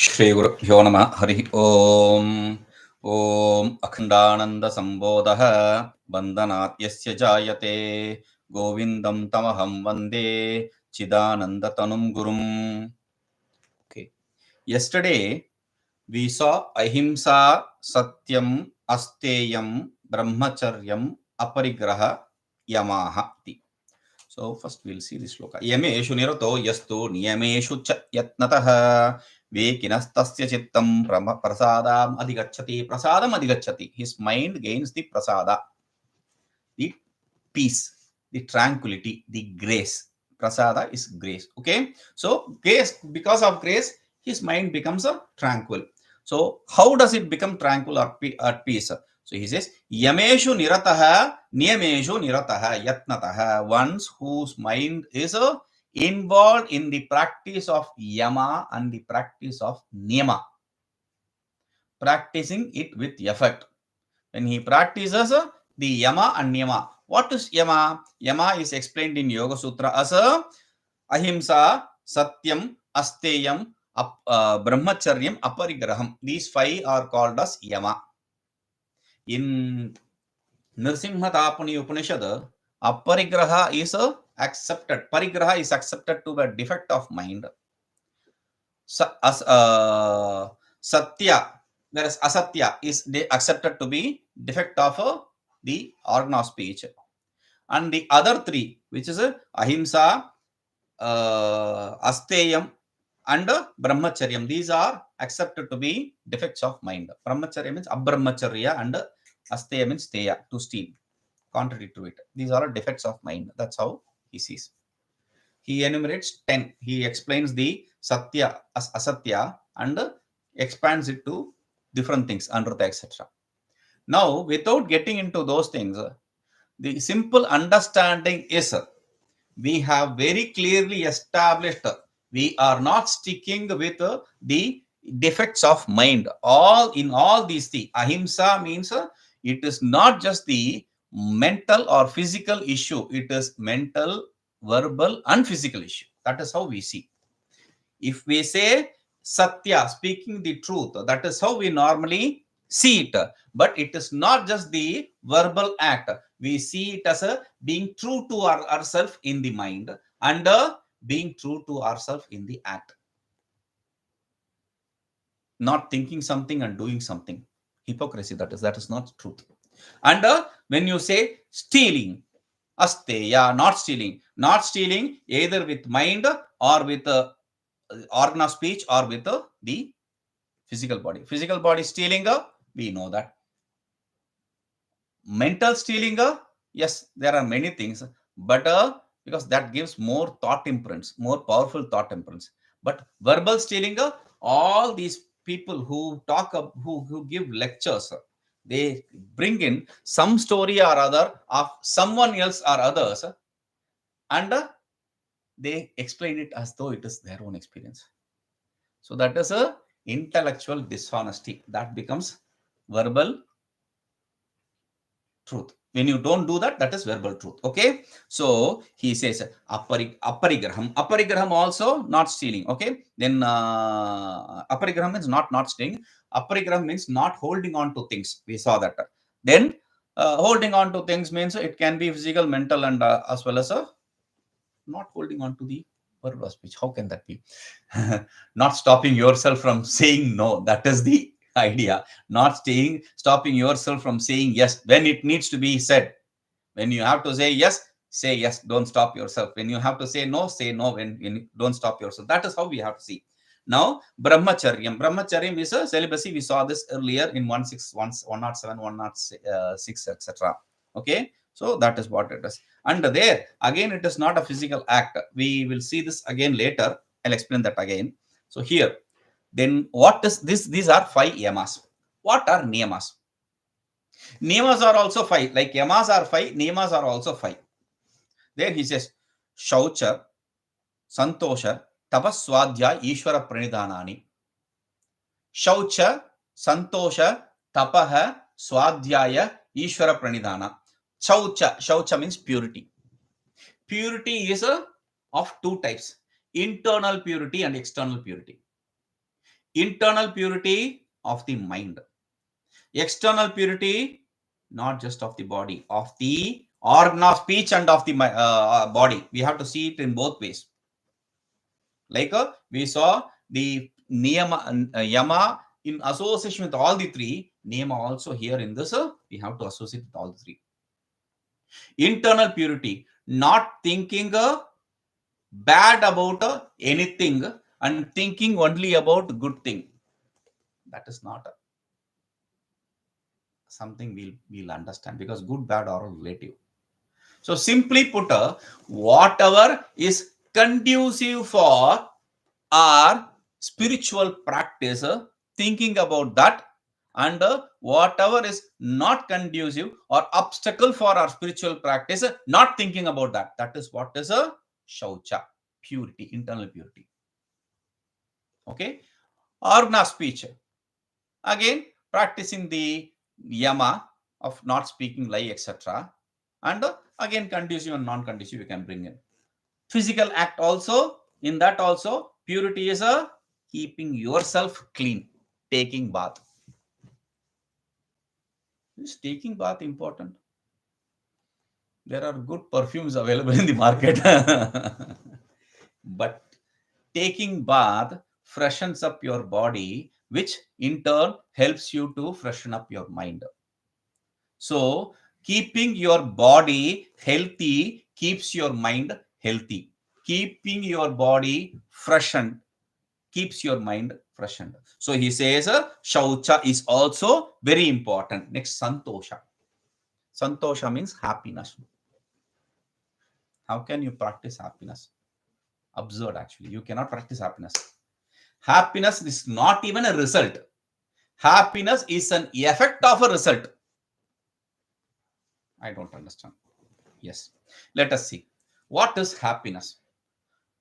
ಶ್ರೀ ಗುರುಭ್ಯೋ ನಮಃ ಹರಿ ಓಂ. ಓಂ ಅಖಂಡಾನಂದ ಸಂಬೋಧಃ ಬಂಧನಾತ್ ಯಸ್ಯ ಜಾಯತೆ ಗೋವಿಂದಂ ತಮಹಂ Vande ಚಿದಾನಂದತನುಂ ಗುರುಂ. Okay. Yesterday we saw ahimsa, satyam, asteyam, brahmacharyam, aparigraha, yamaha. So first we'll see this shloka. Yameshu nirato yastu niyameshu cha yatnatah vekinas tasya cittaṃ prasādaṃ adhigacchati. Prasādaṃ adhigacchati. His mind gains the prasada, the peace, the tranquility, the grace. Prasada is grace. Okay. So grace, because of grace, his mind becomes tranquil. So how does it become tranquil or at peace? So he says, Yameshu nirataha, niyameshu nirataha, yatnataha. Ones whose mind is involved in the practice of yama and the practice of niyama. Practicing it with effort. When he practices the yama and niyama. What is yama? Yama is explained in Yoga Sutra as ahimsa, satyam, asteyam, brahmacharyam, aparigraham. These five are called as yama. In Nrsimhatapani Upanishad, aparigraha is accepted. Parigraha is accepted to be a defect of mind. Satya, whereas asatya is accepted to be defect of the organ of speech. And the other three, which is ahimsa, asteyam, and brahmacharyam, these are accepted to be defects of mind. Brahmacharya means abrahmacharya and asteya means teya, to steal, contrary to it. These are defects of mind. That's how he sees. He enumerates 10. He explains the satya as asatya and expands it to different things, anrita, etc. Now, without getting into those things, the simple understanding is we have very clearly established we are not sticking with the defects of mind. In all these things, ahimsa means it is not just the mental or physical issue. It is mental, verbal, and physical issue. That is how we see. If we say satya, speaking the truth, that is how we normally see it. But it is not just the verbal act. We see it as being true to ourselves in the mind and being true to ourselves in the act. Not thinking something and doing something. Hypocrisy, that is not truth. And when you say stealing, asteya, not stealing either with mind or with organ of speech or with the physical body. Physical body stealing, we know that. Mental stealing, yes, there are many things, but because that gives more thought imprints, more powerful thought imprints. But verbal stealing, all these people who talk, who give lectures, they bring in some story or other of someone else or others, and they explain it as though it is their own experience. So that is a intellectual dishonesty. That becomes verbal truth. When you don't do that, that is verbal truth. Okay. So he says aparigraham. Aparigraham also not stealing. Okay. Then aparigraham means not stealing. Aparigraham means not holding on to things. We saw that. Then holding on to things means it can be physical, mental, and as well as not holding on to the verbal speech. How can that be? Not stopping yourself from saying no. That is the idea. Not stopping yourself from saying yes when it needs to be said. When you have to say yes, say yes. Don't stop yourself. When you have to say no, say no. When you don't stop yourself. That is how we have to see. Now, brahmacharyam. Brahmacharyam is a celibacy. We saw this earlier in 107, 106, etc. Okay. So that is what it is. And there, again, it is not a physical act. We will see this again later. I'll explain that again. So here, then what is this? These are 5 yamas. What are niyamas? Niyamas are also 5. Like yamas are 5, niyamas are also 5. There he says, shaucha, santosha, tapaswadhyaya, ishvara pranidhanani. Shaucha, santosha, tapaha, swadhyaya, ishvara pranidhana. Shaucha means purity. Purity is of 2 types: internal purity and external purity. Internal purity of the mind. External purity, not just of the body, of the organ of speech and of the body. We have to see it in both ways. Like we saw the yama in association with all the three, niyama also here in this, we have to associate with all the three. Internal purity, not thinking bad about anything and thinking only about good thing. That is not something we'll understand, because good, bad are relative. So simply put, whatever is conducive for our spiritual practice, thinking about that, and whatever is not conducive or obstacle for our spiritual practice, not thinking about that. That is what is a shaucha, purity, internal purity. Okay. Organ speech, again practicing the yama of not speaking lie, etc. And again conducive and non-conducive you can bring in. Physical act also, in that also purity is a keeping yourself clean, taking bath. Is taking bath important? There are good perfumes available in the market. But taking bath freshens up your body, which in turn helps you to freshen up your mind. So keeping your body healthy keeps your mind healthy. Keeping your body freshened keeps your mind freshened. So he says shaucha is also very important. Next, santosha. Santosha means happiness. How can you practice happiness? Absurd, actually. You cannot practice happiness. Happiness is not even a result. Happiness is an effect of a result. I don't understand. Yes. Let us see. What is happiness?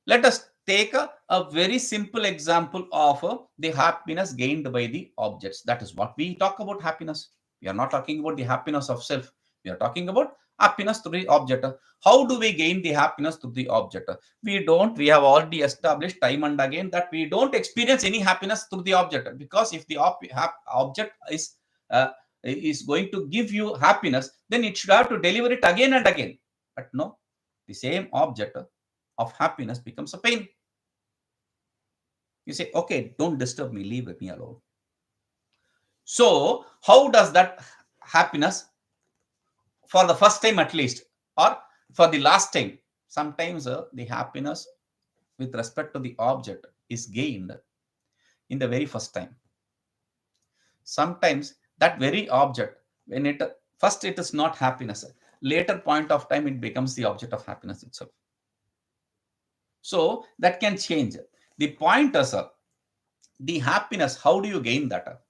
Let us take a very simple example of the happiness gained by the objects. That is what we talk about happiness. We are not talking about the happiness of self. We are talking about happiness through the object. How do we gain the happiness through the object? We have already established time and again that we don't experience any happiness through the object, because if the object is going to give you happiness, then it should have to deliver it again and again. But no, the same object of happiness becomes a pain. You say, okay, don't disturb me, leave me alone. So how does that happiness, for the first time at least, or for the last time, sometimes the happiness with respect to the object is gained in the very first time. Sometimes that very object, when it first it is not happiness, later point of time it becomes the object of happiness itself. So that can change. The point is the happiness, how do you gain that?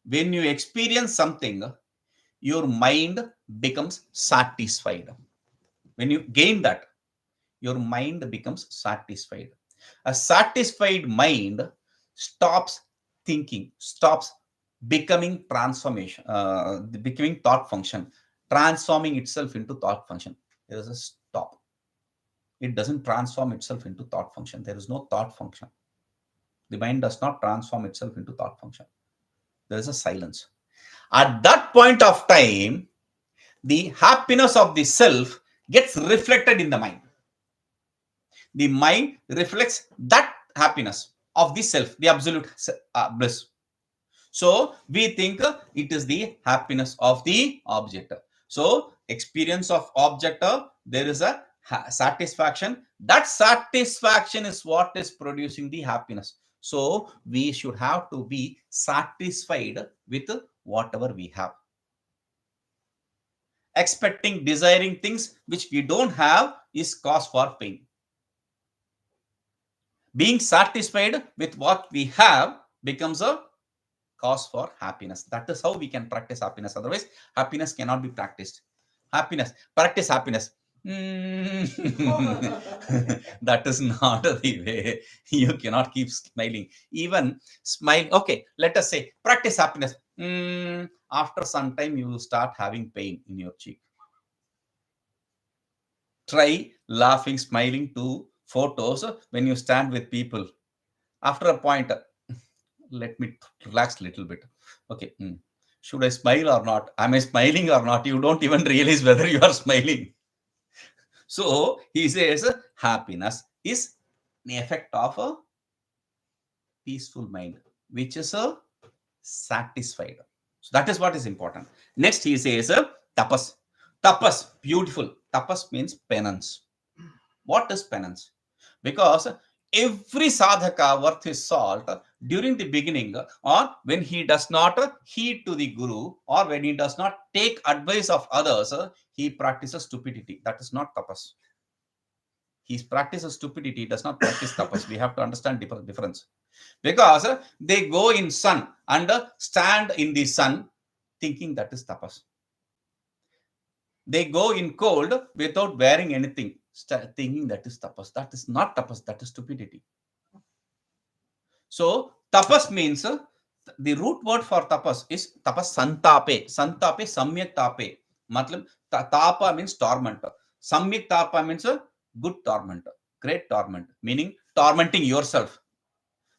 When you experience something, your mind becomes satisfied. When you gain that, your mind becomes satisfied. A satisfied mind stops thinking, stops becoming transformation, becoming thought function, transforming itself into thought function. There is a stop. It doesn't transform itself into thought function. There is no thought function. The mind does not transform itself into thought function. There is a silence. At that point of time, the happiness of the self gets reflected in the mind. The mind reflects that happiness of the self, the absolute bliss. So we think it is the happiness of the object. So experience of object, there is a satisfaction. That satisfaction is what is producing the happiness. So we should have to be satisfied with whatever we have. Expecting, desiring things which we don't have is cause for pain. Being satisfied with what we have becomes a cause for happiness. That is how we can practice happiness. Otherwise, happiness cannot be practiced. Happiness, practice happiness. That is not the way. You cannot keep smiling. Even smile. Okay, let us say practice happiness. After some time, you will start having pain in your cheek. Try laughing, smiling to photos when you stand with people. After a point, let me relax a little bit. Okay. Should I smile or not? Am I smiling or not? You don't even realize whether you are smiling. So he says happiness is the effect of a peaceful mind, which is a satisfied. So that is what is important. Next he says tapas. Tapas, beautiful. Tapas means penance. What is penance? Because every sadhaka worth his salt during the beginning, or when he does not heed to the guru, or when he does not take advice of others, he practices stupidity. That is not tapas. He practices stupidity, does not practice tapas. We have to understand difference. Because they go in sun and stand in the sun thinking that is tapas. They go in cold without wearing anything, thinking that is tapas. That is not tapas, that is stupidity. So tapas means, the root word for tapas is tapas santape. Santape, samyak tape. Matlab, tapa means torment. Samyak tapa means good torment, great torment, meaning tormenting yourself.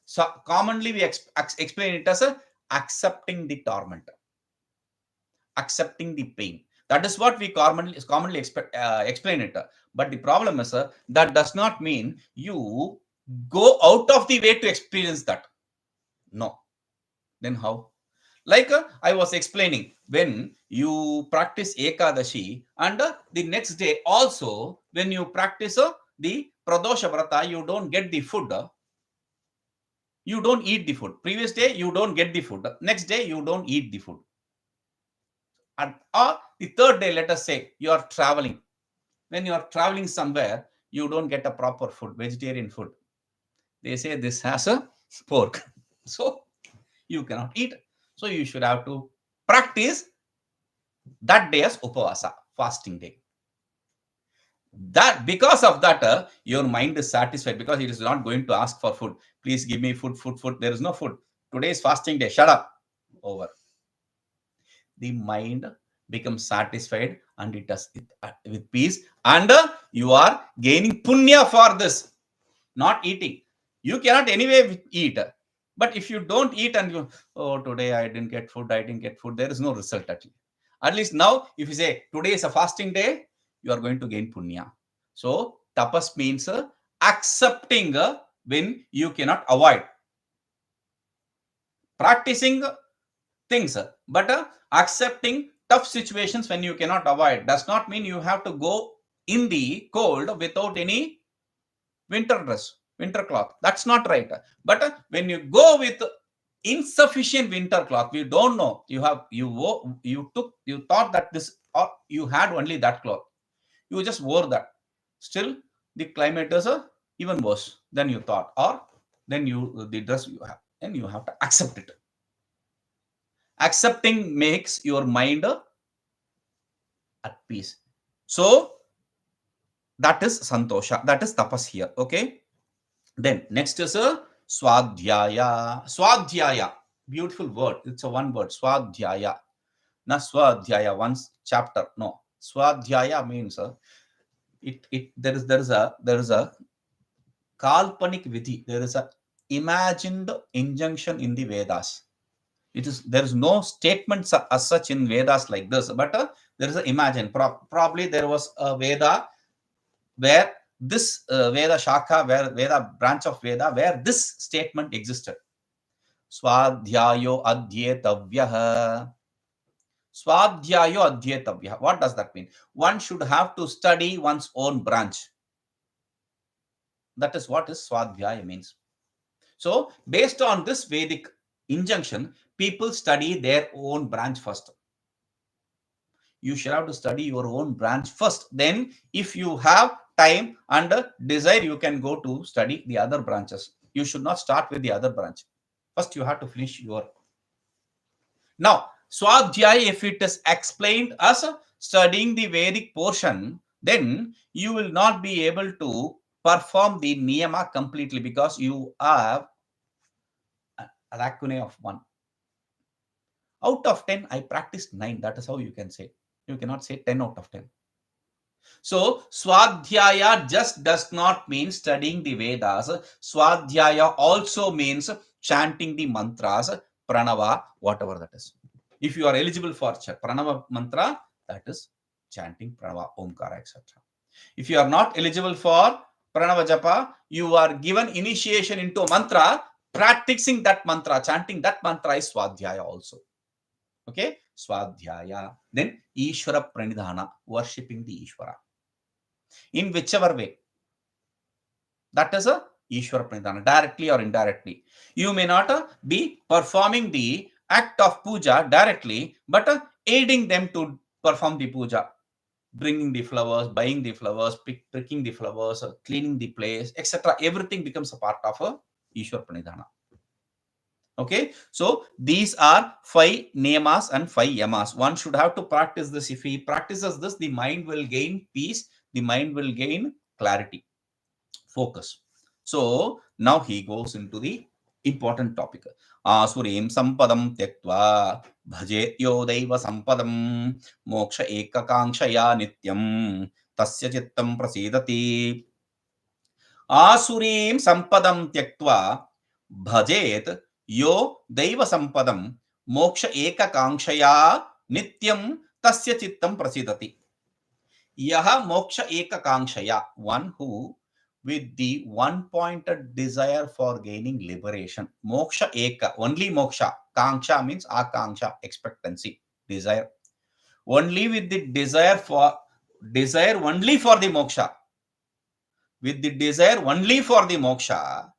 So commonly we explain it as accepting the torment, accepting the pain. That is what we commonly explain it. But the problem is that does not mean you go out of the way to experience that. No. Then how? Like I was explaining, when you practice Ekadashi and the next day also, when you practice the Pradosha Vrata, you don't get the food. You don't eat the food. Previous day, you don't get the food. Next day, you don't eat the food. And the third day, let us say, you are traveling. When you are traveling somewhere, you don't get a proper food, vegetarian food. They say this has a pork. So you cannot eat. So you should have to practice that day as upavasa, fasting day. That because of that, your mind is satisfied, because it is not going to ask for food. Please give me food, food, food. There is no food. Today is fasting day. Shut up. Over. The mind becomes satisfied and it does it with peace. And you are gaining punya for this. Not eating. You cannot anyway eat. But if you don't eat and you, oh, today I didn't get food, there is no result at least. At least now, if you say today is a fasting day, you are going to gain punya. So tapas means accepting when you cannot avoid. Practicing things, but accepting tough situations when you cannot avoid does not mean you have to go in the cold without any winter dress, winter cloth. That's not right. But when you go with insufficient winter cloth, we don't know, you thought that this, or you had only that cloth, you just wore that, still the climate is even worse than you thought, or then the dress you have, and you have to accept it. Accepting makes your mind at peace. So that is santosha, that is tapas here. Okay. Then next is a śraddhayā. Śraddhayā, beautiful word. It's a one word, śraddhayā. Not śraddhayā, one chapter. No, śraddhayā means there is a kalpanik vidhi. There is a imagined injunction in the Vedas. There is no statements as such in Vedas like this, but there is a imagine. Probably there was a Veda where this Veda Shakha, Veda branch of Veda, where this statement existed. Śraddhayā adhyetavyaḥ. Śraddhayā adhyetavyaḥ. What does that mean? One should have to study one's own branch. That is what is śraddhayā means. So based on this Vedic injunction, people study their own branch first. You should have to study your own branch first. Then if you have time and desire, you can go to study the other branches. You should not start with the other branch. First, you have to finish your. Now, śraddhayā, if it is explained as studying the Vedic portion, then you will not be able to perform the niyama completely, because you have a lacunae of 1. Out of 10, I practiced 9. That is how you can say. You cannot say 10 out of 10. So, śraddhayā just does not mean studying the Vedas. Śraddhayā also means chanting the mantras, pranava, whatever that is. If you are eligible for pranava mantra, that is chanting pranava, omkara, etc. If you are not eligible for pranava japa, you are given initiation into a mantra. Practicing that mantra, chanting that mantra is śraddhayā also. Okay, śraddhayā. Then Ishvara pranidhana, worshipping the Ishvara in whichever way. That is a Ishvara pranidhana, directly or indirectly. You may not be performing the act of puja directly, but aiding them to perform the puja. Bringing the flowers, buying the flowers, picking the flowers, cleaning the place, etc. Everything becomes a part of a Ishvara pranidhana. Okay, so these are 5 niyamas and 5 yamas. One should have to practice this. If he practices this, the mind will gain peace, the mind will gain clarity, focus. So now he goes into the important topic. āsurīṃ sampadaṃ tyaktvā bhajedyo daivasampadam mokṣaikakāṅkṣayā nityaṃ tasya cittaṃ prasīdati. āsurīṃ sampadaṃ tyaktvā bhajet yo daivasampadam mokṣaikakāṅkṣayā nityaṃ tasya cittaṃ prasīdati. Yaha mokṣaikakāṅkṣayā, one who with the one-pointed desire for gaining liberation. Moksha eka, only moksha. Kāṅkṣa means akanksha, expectancy, desire. Only with the desire only for the moksha. With the desire only for the moksha.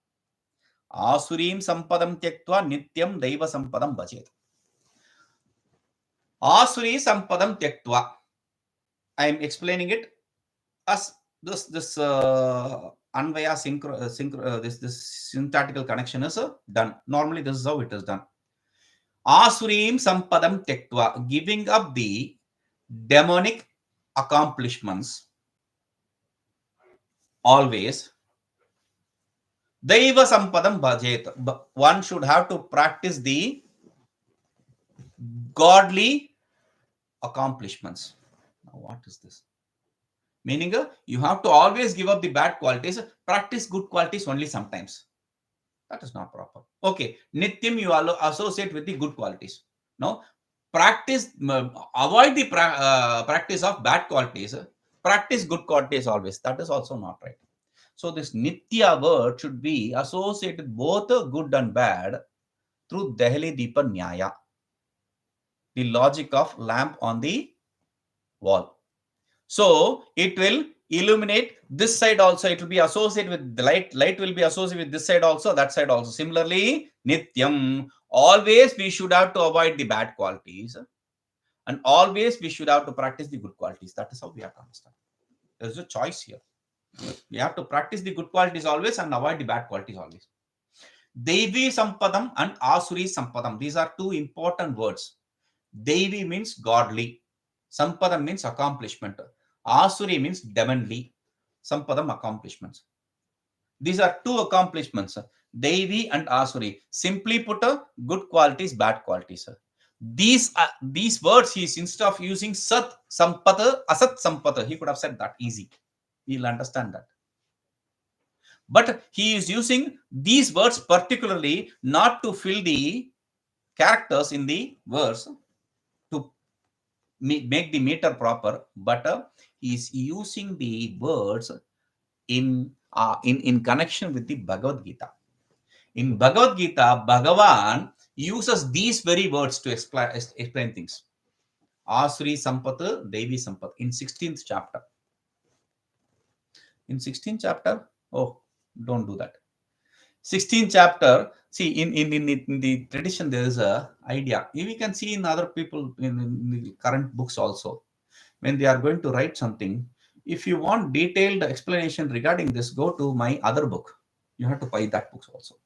āsurīṃ sampadam tyaktvā nityaṃ daivasampadam bhajet. āsurī sampadam tyaktvā. I am explaining it as this anvaya this syntactical connection is done. Normally this is how it is done. āsurīṃ sampadam tyaktvā, giving up the demonic accomplishments always. daivasampadam bhajet, one should have to practice the godly accomplishments. Now what is this? Meaning, you have to always give up the bad qualities, practice good qualities only sometimes. That is not proper. Okay, nityaṃ you associate with the good qualities. No, practice, avoid the practice of bad qualities, practice good qualities always. That is also not right. So this nitya word should be associated both good and bad through Dehli Deepa Nyaya, the logic of lamp on the wall. So it will illuminate this side also. It will be associated with the light. Light will be associated with this side also, that side also. Similarly, nityaṃ, always we should have to avoid the bad qualities, and always we should have to practice the good qualities. That is how we have to understand. There is a choice here. We have to practice the good qualities always and avoid the bad qualities always. Daivasampadam and āsurī sampadam. These are two important words. Daivi means godly. Sampadam means accomplishment. āsurī means demonly. Sampadam, accomplishments. These are two accomplishments. Daivi and āsurī. Simply put, good qualities, bad qualities. These words, he is, instead of using sat sampata, asat sampata, he could have said that easy. We'll understand that. But he is using these words particularly not to fill the characters in the verse, to make the meter proper, but he is using the words in connection with the Bhagavad Gita. In Bhagavad Gita, Bhagavan uses these very words to explain things. āsurī sampata, daivi sampat, in 16th chapter. In 16th chapter, oh, don't do that. 16th chapter, see, in the tradition, there is a idea. We can see in other people, in the current books also, when they are going to write something, if you want detailed explanation regarding this, go to my other book. You have to buy that book also.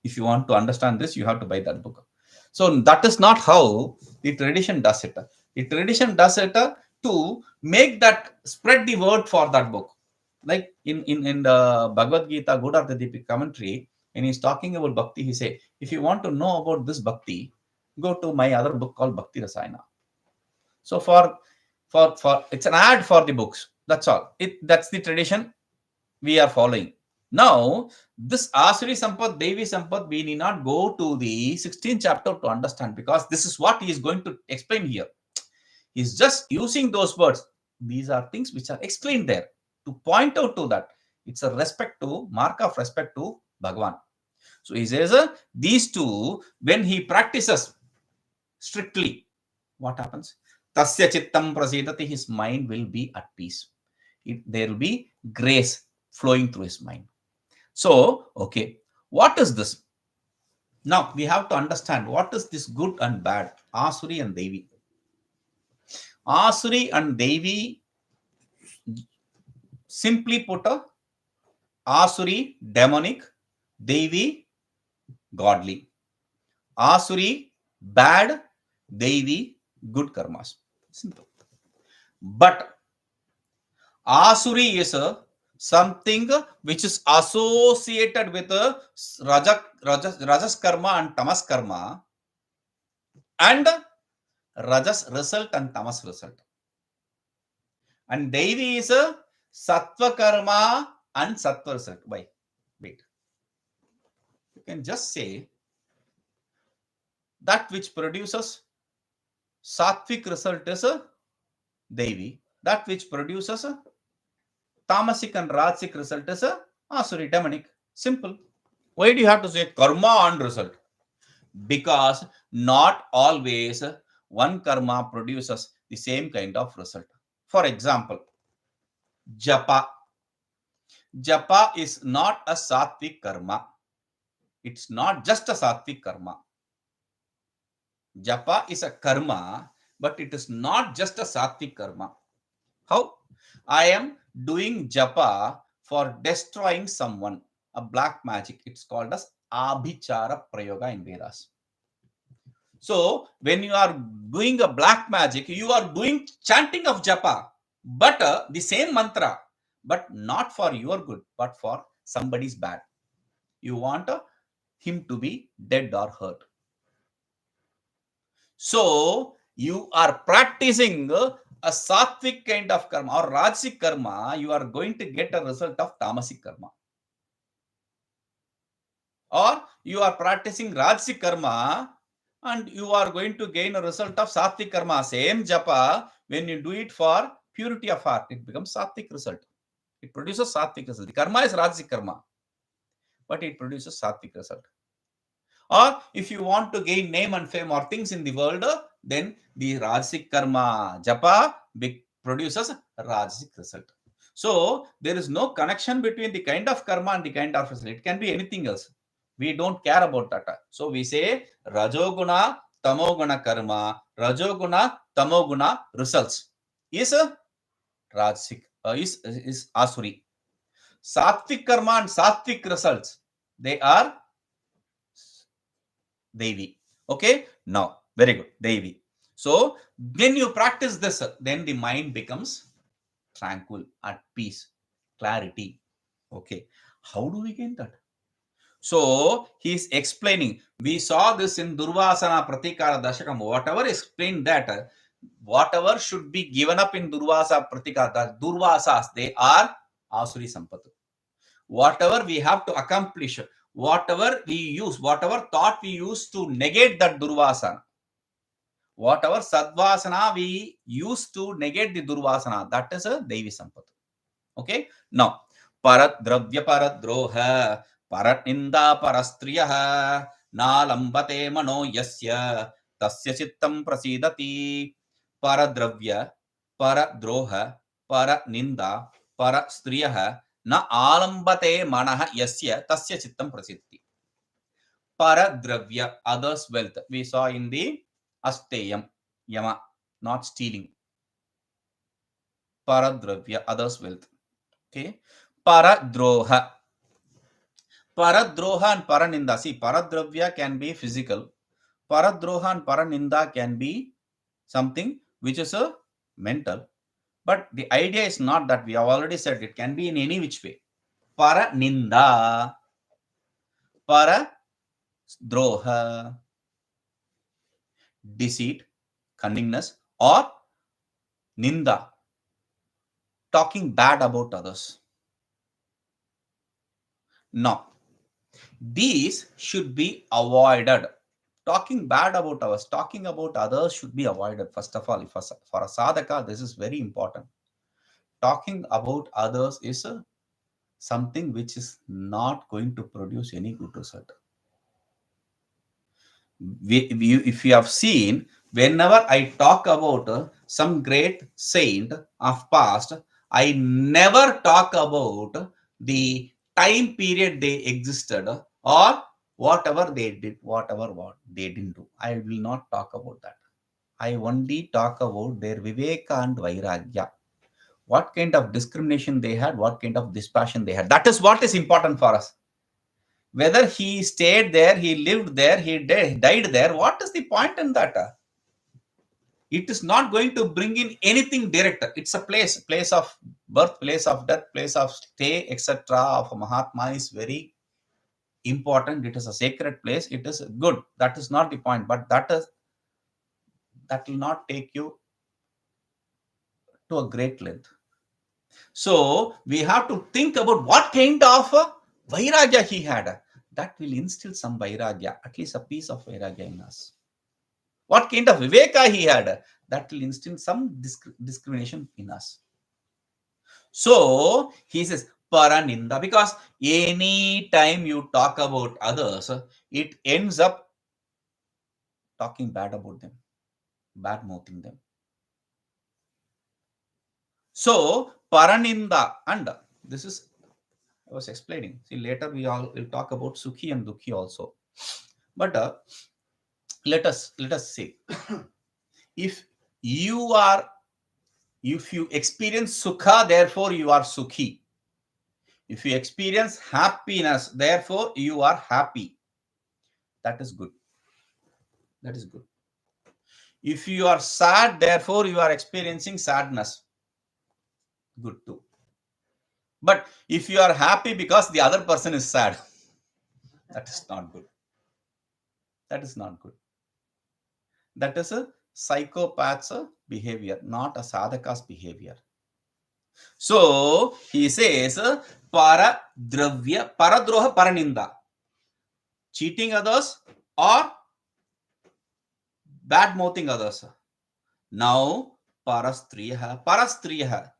If you want to understand this, you have to buy that book. So that is not how the tradition does it. The tradition does it to make that, spread the word for that book. Like in the Bhagavad Gita, Gurumīśvaramātmani commentary, when he's talking about bhakti, he say, if you want to know about this bhakti, go to my other book called Bhakti Rasayana. So for it's an ad for the books. That's all. That's the tradition we are following. Now, this Asuri Sampad, Devi Sampad, we need not go to the 16th chapter to understand, because this is what he is going to explain here. He is just using those words. These are things which are explained there to point out to that. It's a respect to, mark of respect to Bhagavan. So he says, these two, when he practices strictly, what happens? Tasya cittaṃ prasīdati, his mind will be at peace. There will be grace flowing through his mind. So, okay, what is this? Now, we have to understand what is this good and bad, Asuri and Devi. Asuri and Devi, simply put, Asuri demonic, Devi godly. Asuri bad, Devi good karmas. Simple. But Asuri is something which is associated with rajas karma and tamas karma, and rajas result and tamas result. And Devi is a sattva karma and sattva result. Why? Wait. You can just say that which produces sattvic result is a Devi. That which produces a tamasic and rajasic result is a Asuri demonic. Simple. Why do you have to say karma and result? Because not always one karma produces the same kind of result. For example, japa. Japa is not a sattvic karma. It's not just a sattvic karma. Japa is a karma, but it is not just a sattvic karma. How? I am doing japa for destroying someone, a black magic. It's called as abhichara prayoga in Vedas. So, when you are doing a black magic, you are doing chanting of japa, but the same mantra, but not for your good, but for somebody's bad. You want him to be dead or hurt. So, you are practicing a sattvic kind of karma or rajasic karma, you are going to get a result of tamasic karma. Or you are practicing rajasic karma and you are going to gain a result of sattvic karma. Same japa, when you do it for purity of heart, it becomes sattvic result. It produces sattvic result. The karma is rajasic karma, but it produces sattvic result. Or if you want to gain name and fame or things in the world, then the rajasic karma japa produces rajasic result. So there is no connection between the kind of karma and the kind of result. It can be anything else. We don't care about that. So we say rajoguna, tamoguna karma, rajoguna, tamoguna results is rajasic, is asuri. Sattvic karma and sattvic results, they are Devi. Okay, now very good, Devi. So when you practice this, then the mind becomes tranquil, at peace, clarity. Okay, how do we gain that? So he is explaining. We saw this in Durvasana Pratikara Dashakam. Whatever explained that, whatever should be given up in Durvasa Pratikara, Durvasas, they are Asuri Sampad. Whatever we have to accomplish, whatever we use, whatever thought we use to negate that Durvasana, whatever Sadvasana we use to negate the Durvasana, that is a Devi Sampad. Okay, now paradravyaparadroha paranindāparastriyaḥ nālambate mano yasya tasya cittaṃ prasīdati paradravya paradroha paranindāparastriyaḥ na ālambate manah yasya tasya cittaṃ prasīdati. Paradravya, others' wealth. We saw in the asteyaṃ, yama, not stealing. Paradravya, others' wealth. Okay. Paradroha. Paradroha and paraninda. See, paradravya can be physical. Paradroha and paraninda can be something which is a mental. But the idea is not that. We have already said it can be in any which way. Paraninda, paradroha, deceit, cunningness, or ninda, talking bad about others. No. These should be avoided. Talking bad about others, talking about others should be avoided. First of all, if for a sadhaka, this is very important. Talking about others is something which is not going to produce any good result. If you have seen, whenever I talk about some great saint of past, I never talk about the time period they existed or whatever they did, whatever what they didn't do. I will not talk about that. I only talk about their viveka and vairagya. What kind of discrimination they had, what kind of dispassion they had. That is what is important for us. Whether he stayed there, he lived there, he died there, what is the point in that? It is not going to bring in anything direct. It's a place of birth, place of death, place of stay, etc. of a Mahatma is very important. It is a sacred place. It is good. That is not the point. But that will not take you to a great length. So we have to think about what kind of vairagya he had. That will instill some vairagya, at least a piece of vairagya in us. What kind of viveka he had, that will instill some discrimination in us. So he says paraninda, because any time you talk about others, it ends up talking bad about them, bad mouthing them. So paraninda, and this is I was explaining. See, later we all will talk about sukhi and duḥkhi also. But let us say, if you experience sukha, therefore you are sukhi. If you experience happiness, therefore you are happy. That is good. That is good. If you are sad, therefore you are experiencing sadness. Good too. But if you are happy because the other person is sad, that is not good. That is not good. That is a psychopath's behavior, not a sadhaka's behavior. So he says paradravyaparadrohaparanindāparastriyaḥ, cheating others or bad mouthing others. Now parastriyaḥ,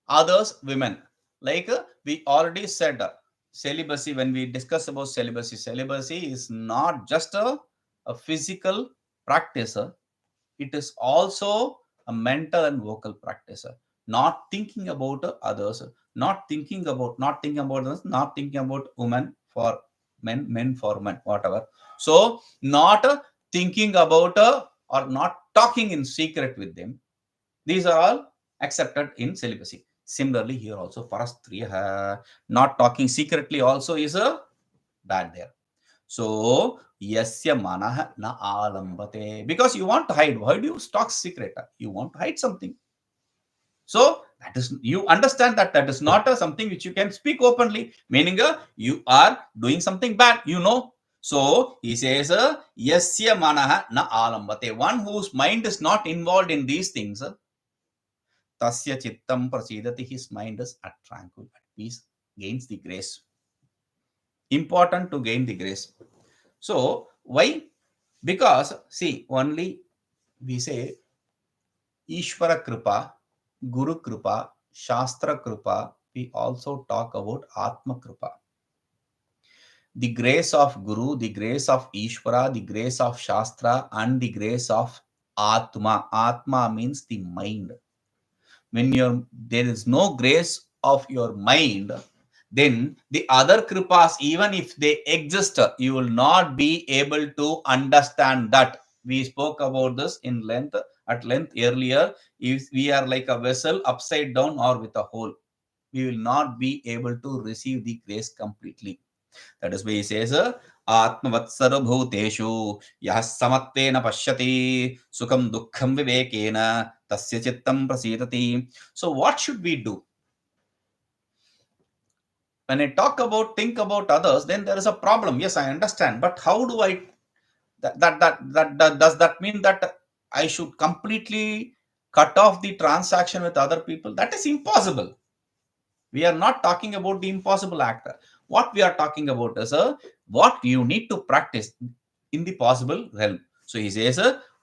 others, women. Like we already said, celibacy, when we discuss about celibacy is not just a physical practice. It is also a mental and vocal practice. Not thinking about others, not thinking about others, not thinking about women for men, men for men, whatever. So not thinking about or not talking in secret with them. These are all accepted in celibacy. Similarly, here also parastriyaḥ, not talking secretly also is a bad there. So yasya manah na ālambate, because you want to hide. Why do you talk secret? You want to hide something. So that is, you understand that is not something which you can speak openly, meaning you are doing something bad, you know. So he says yasya manah na ālambate, one whose mind is not involved in these things, tasya cittaṃ prasīdati, his mind is at tranquil, at peace, gains the grace. Important to gain the grace. So why? Because see, only we say Ishvara kripa, Guru kripa, Shastra kripa. We also talk about Atma kripa. The grace of Guru, the grace of Ishvara, the grace of Shastra, and the grace of Atma. Atma means the mind. When there is no grace of your mind, then the other kripas, even if they exist, you will not be able to understand that. We spoke about this at length earlier. If we are like a vessel upside down or with a hole, we will not be able to receive the grace completely. That is why he says ātmavatsarvabhūteṣu yah samatvena paśyati sukhaṃ duḥkhaṃ vivekena tasya cittaṃ prasīdati. So what should we do? When I think about others, then there is a problem. Yes, I understand. But how do I, does that mean that I should completely cut off the transaction with other people? That is impossible. We are not talking about the impossible act. What we are talking about is what you need to practice in the possible realm. So he says,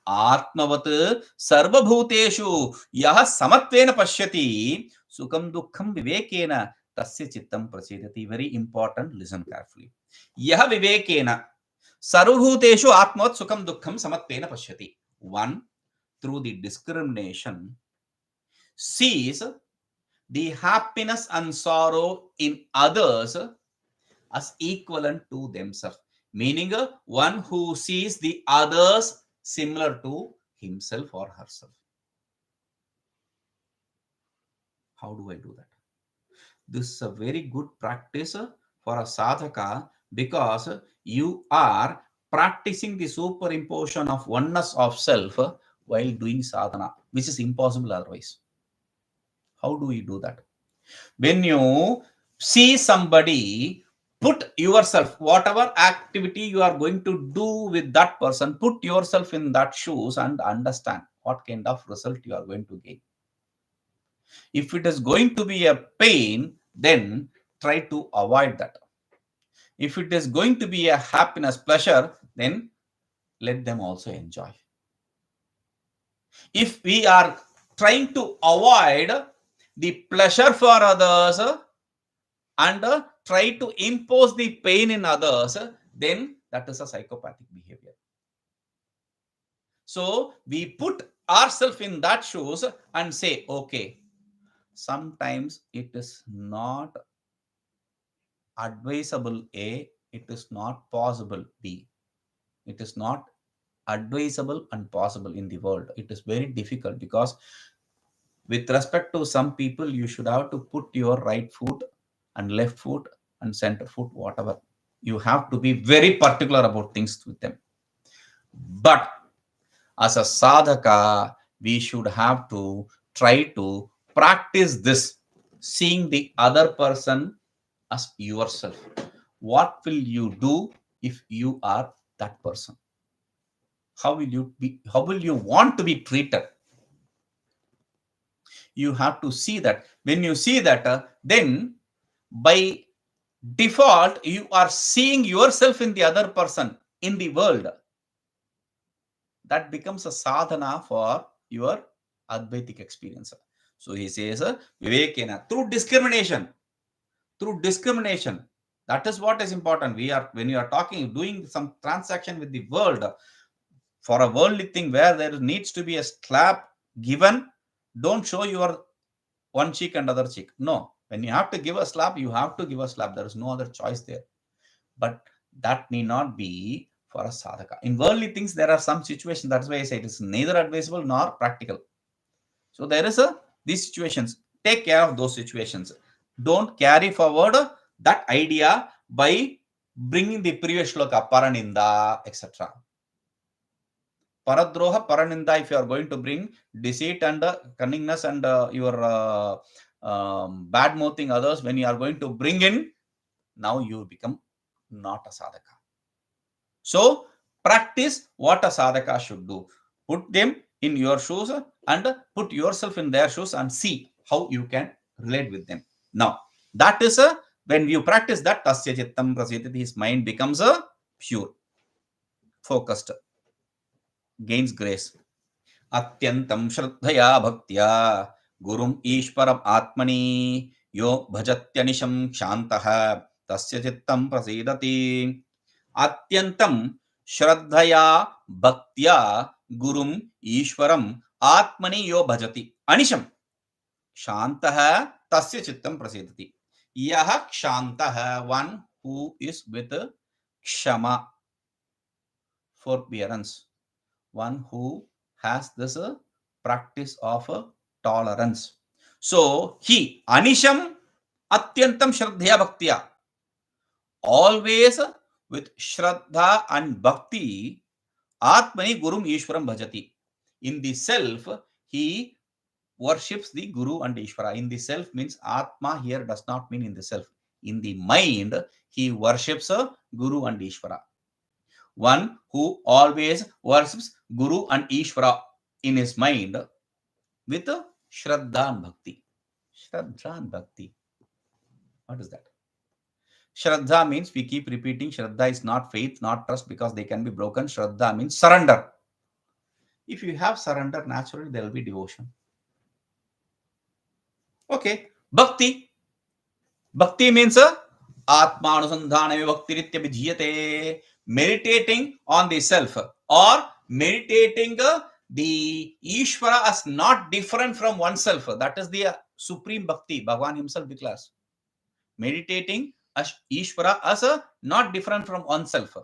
ātmavatsarvabhūteṣu yaha samatvena paśyati sukhaṃ duḥkhaṃ vivekena tasya cittaṃ prasīdati. Very important. Listen carefully. Yaha vivekena sarvabhūteṣu ātmavat sukhaṃ duḥkhaṃ samatvena paśyati. One, through the discrimination, sees the happiness and sorrow in others as equivalent to themselves. Meaning, one who sees the others similar to himself or herself. How do I do that? This is a very good practice for a sadhaka, because you are practicing the superimposition of oneness of self while doing sadhana, which is impossible otherwise. How do you do that? When you see somebody, put yourself, whatever activity you are going to do with that person, put yourself in that shoes and understand what kind of result you are going to gain. If it is going to be a pain, then try to avoid that. If it is going to be a happiness, pleasure, then let them also enjoy. If we are trying to avoid the pleasure for others and try to impose the pain in others, then that is a psychopathic behavior. So we put ourselves in that shoes and say, okay, sometimes it is not advisable A, it is not possible B. It is not advisable and possible in the world. It is very difficult, because with respect to some people, you should have to put your right foot and left foot and center foot, whatever. You have to be very particular about things with them. But as a sadhaka, we should have to try to practice this, seeing the other person as yourself. What will you do if you are that person? How will you be? How will you want to be treated? You have to see that. When you see that, then by default, you are seeing yourself in the other person in the world. That becomes a sadhana for your Advaitic experience. So he says, vivekena, through discrimination. Through discrimination. That is what is important. When you are talking, doing some transaction with the world, for a worldly thing where there needs to be a slap given, don't show your one cheek and other cheek. No. When you have to give a slap, you have to give a slap. There is no other choice there. But that need not be for a sadhaka. In worldly things, there are some situations. That's why I say it is neither advisable nor practical. So there is these situations. Take care of those situations. Don't carry forward that idea by bringing the previous shloka, paraninda, etc. Paradrohaparanindāparastriyaḥ, if you are going to bring deceit and cunningness and your bad mouthing others, when you are going to bring in, now you become not a sadhaka. So practice what a sadhaka should do. Put them in your shoes and put yourself in their shoes and see how you can relate with them. Now, that is when you practice that, tasya cittaṃ prasīdati, his mind becomes pure, focused, gains grace. atyantaṃ śraddhayā bhaktya gurumīśvaramātmani yo bhajatyaniśaṃ kṣāntasya tasya cittaṃ prasīdati. atyantaṃ śraddhayā bhaktya gurumīśvaramātmani yo bhajatyaniśaṃ kṣāntasya tasya cittaṃ prasīdati. Yaha kṣāntasya, one who is with kṣama, forbearance, one who has this practice of tolerance. So he anisham atyantam śraddhayā bhaktya, always with shraddha and bhakti, ātmani gurumīśvaram bhajati. In the self, he worships the Guru and Ishvara. In the self means Atma here does not mean in the self. In the mind, he worships Guru and Ishvara. One who always worships Guru and Ishvara in his mind with Shraddha and Bhakti. Shraddha and Bhakti. What is that? Shraddha means we keep repeating. Shraddha is not faith, not trust, because they can be broken. Shraddha means surrender. If you have surrender, naturally there will be devotion. Okay. Bhakti. Bhakti means ātmanusandhāna bhaktiritya bhajyate, meditating on the self, or meditating the Ishvara as not different from oneself. That is the supreme bhakti. Bhagavan himself declares. Meditating as Ishvara as not different from oneself.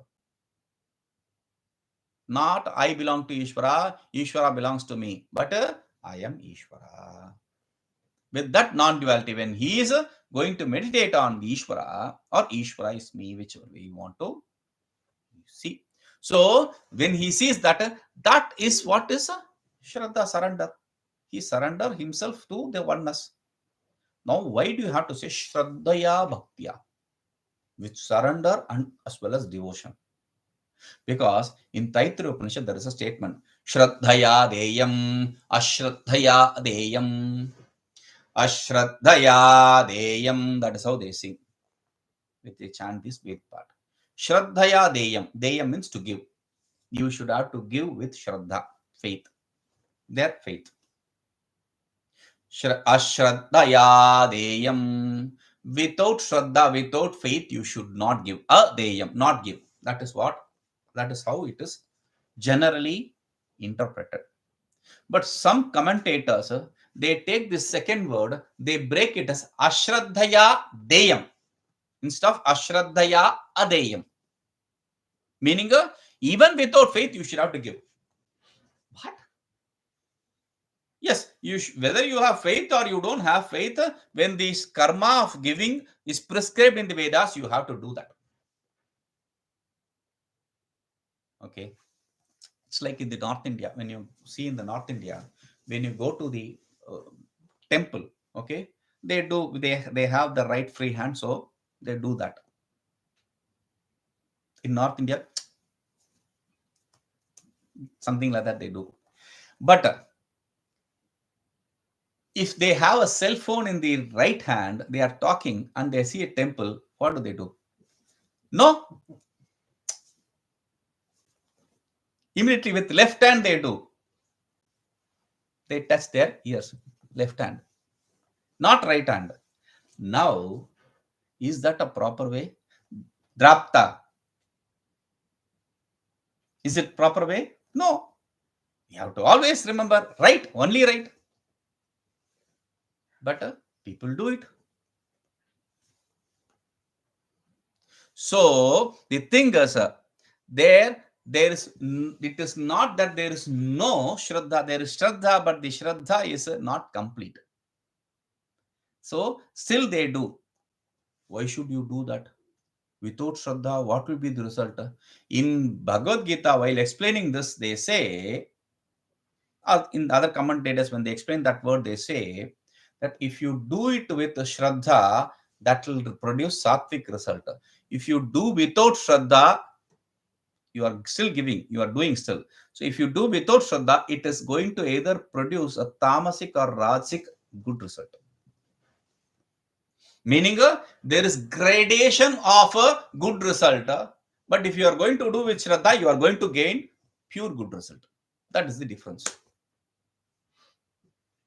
Not I belong to Ishvara, Ishvara belongs to me, but I am Ishvara. With that non-duality, when he is going to meditate on the Ishvara, or Ishvara is me, whichever way you want to see. So when he sees that, that is what is Shraddha, surrender. He surrender himself to the oneness. Now, why do you have to say śraddhayā bhaktya, with surrender and as well as devotion? Because in Taittiriya Upanishad there is a statement, śraddhayā deyam, aśraddhayā deyam, aśraddhayā deyam. That is how they sing. They chant this Ved part. Śraddhayā deyam. Deyam means to give. You should have to give with shraddha, faith. Their faith. Aśraddhayā deyam. Without shraddha, without faith, you should not give. Deyam, not give. That is what? That is how it is generally interpreted. But some commentators, they take this second word, they break it as aśraddhayā deyam instead of aśraddhayā adeyam. Meaning, even without faith, you should have to give. What? Yes, whether you have faith or you don't have faith, when this karma of giving is prescribed in the Vedas, you have to do that. Okay. It's like in the North India, when you see in the North India, when you go to the temple, okay, they have the right free hand, so they do that. In North India, something like that they do. But if they have a cell phone in the right hand, they are talking and they see a temple, what do? No. Immediately with left hand they do. They touch their ears, left hand, not right hand. Now, is that a proper way? Drapta. Is it proper way? No. You have to always remember right, only right. But people do it. So the thing is, it is not that there is no shraddha, there is shraddha, but the shraddha is not complete. So still they do. Why should you do that? Without shraddha, what will be the result? In Bhagavad Gita, while explaining this, they say, in the other commentators, when they explain that word, they say that if you do it with shraddha, that will produce sattvic result. If you do without shraddha, you are still giving, you are doing still. So if you do without shraddha, it is going to either produce a tamasic or rajasic good result. Meaning there is gradation of a good result. But if you are going to do with shraddha, you are going to gain pure good result. That is the difference.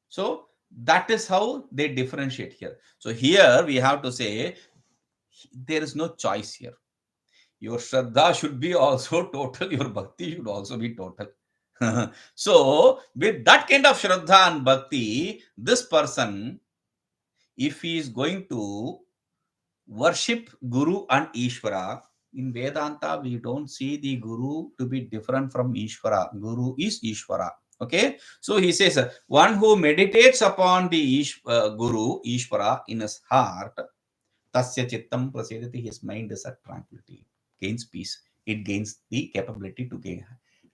So that is how they differentiate here. So here we have to say there is no choice here. Your shraddha should be also total. Your bhakti should also be total. So with that kind of shraddha and bhakti, this person, if he is going to worship Guru and Ishvara, in Vedanta, we don't see the Guru to be different from Ishvara. Guru is Ishvara. Okay. So he says, one who meditates upon the Guru, Ishvara, in his heart, tasya cittaṃ prasīdati, his mind is at tranquility, gains peace. It gains the capability to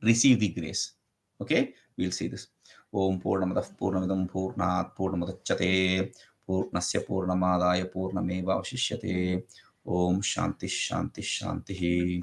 receive the grace. Okay. We'll see this. Om Purnamadaః Purnamidam Purnāt Purnamudachyate Purnasya Purnamadaya Purnameva Vashishyate. Om Shanti Shanti Shanti.